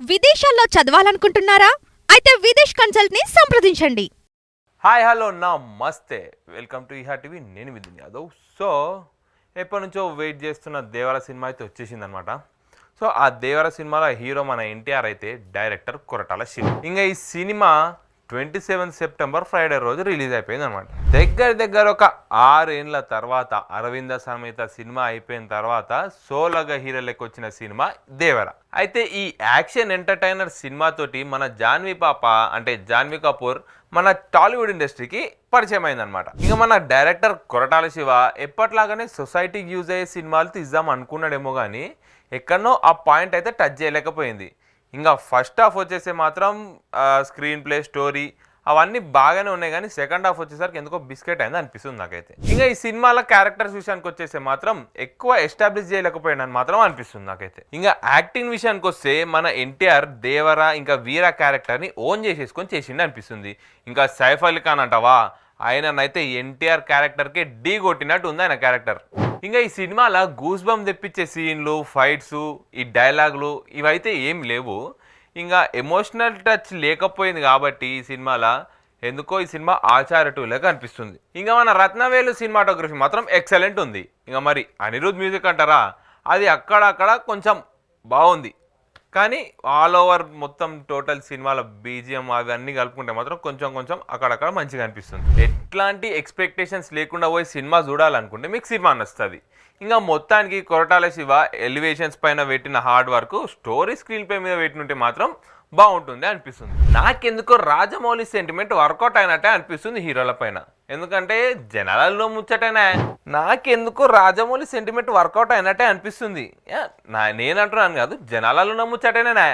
విదేశాల్లో చదవాలనుకుంటున్నారా? అయితే విదేశ్ కన్సల్ట్ ని సంప్రదించండి. హాయ్ హలో నమస్తే వెల్కమ్ టు ఇహా టీవీ. నేను విద్యున్ యాదవ్. సో ఎప్పటి నుంచో వెయిట్ చేస్తున్న దేవర సినిమా అయితే వచ్చేసింది అనమాట. సో ఆ దేవర సినిమాలో హీరో మన ఎన్టీఆర్ అయితే డైరెక్టర్ కొరటాల శివ. ఇంకా ఈ సినిమా 27 సెప్టెంబర్ ఫ్రైడే రోజు రిలీజ్ అయిపోయింది అనమాట. దగ్గర ఒక 6 ఏళ్ళ తర్వాత అరవింద సమేత సినిమా అయిపోయిన తర్వాత సోలగా హీరోలకు వచ్చిన సినిమా దేవర. అయితే ఈ యాక్షన్ ఎంటర్టైనర్ సినిమాతోటి మన జాన్వీ పాప అంటే జాన్వీ కపూర్ మన టాలీవుడ్ ఇండస్ట్రీకి పరిచయం అయిందనమాట. ఇంకా మన డైరెక్టర్ కొరటాల శివ ఎప్పట్లాగానే సొసైటీకి యూజ్ అయ్యే సినిమాలు తీద్దాం అనుకున్నాడేమో కానీ ఎక్కడనో ఆ పాయింట్ అయితే టచ్ చేయలేకపోయింది. ఇంకా ఫస్ట్ హాఫ్ వచ్చేసి మాత్రం స్క్రీన్ ప్లే స్టోరీ అవన్నీ బాగానే ఉన్నాయి కానీ సెకండ్ హాఫ్ వచ్చేసరికి ఎందుకో బిస్కెట్ అయింది అనిపిస్తుంది నాకైతే. ఇంకా ఈ సినిమాలో క్యారెక్టర్స్ విషయానికి వచ్చేసి మాత్రం ఎక్కువ ఎస్టాబ్లిష్ చేయలేకపోయాడని మాత్రం అనిపిస్తుంది నాకైతే. ఇంకా యాక్టింగ్ విషయానికి వస్తే మన ఎన్టీఆర్ దేవర ఇంకా వీర క్యారెక్టర్ని ఓన్ చేసేసుకొని చేసింది అనిపిస్తుంది. ఇంకా సైఫ్ అలీ ఖాన్ అంటావా, ఆయననైతే ఎన్టీఆర్ క్యారెక్టర్కి ఢీ కొట్టినట్టు ఉంది ఆయన క్యారెక్టర్. ఇంకా ఈ సినిమాలో గూస్ బంప్ తెప్పించే సీన్లు, ఫైట్స్, ఈ డైలాగులు ఇవైతే ఏం లేవు. ఇంకా ఎమోషనల్ టచ్ లేకపోయింది కాబట్టి ఈ సినిమాలో ఎందుకో ఈ సినిమా ఆచారటూలాగా అనిపిస్తుంది. ఇంకా మన రత్నవేలు సినిమాటోగ్రఫీ మాత్రం ఎక్సలెంట్ ఉంది. ఇంకా మరి అనిరుద్ మ్యూజిక్ అంటారా, అది అక్కడక్కడ కొంచెం బాగుంది కానీ ఆల్ ఓవర్ మొత్తం టోటల్ సినిమాల బీజిఎం అవన్నీ కలుపుకుంటే మాత్రం కొంచెం అక్కడక్కడ మంచిగా అనిపిస్తుంది. ఎట్లాంటి ఎక్స్పెక్టేషన్స్ లేకుండా పోయి సినిమా చూడాలనుకుంటే మీకు సినిమా నచ్చుతుంది. ఇంకా మొత్తానికి కొరటాల శివ ఎలివేషన్స్ పైన పెట్టిన hard work story screen play మీద పెట్టినట్టే మాత్రం బాగుంటుంది అనిపిస్తుంది. నాకెందుకో రాజమౌళి సెంటిమెంట్ వర్కౌట్ అయినట్టే అనిపిస్తుంది హీరోల పైన. ఎందుకంటే జనాలలో ముచ్చటైనా నాకెందుకో రాజమౌళి సెంటిమెంట్ వర్కౌట్ అయినట్టే అనిపిస్తుంది. నేనంటున్నాను కాదు, జనాలలో ముచ్చటైనా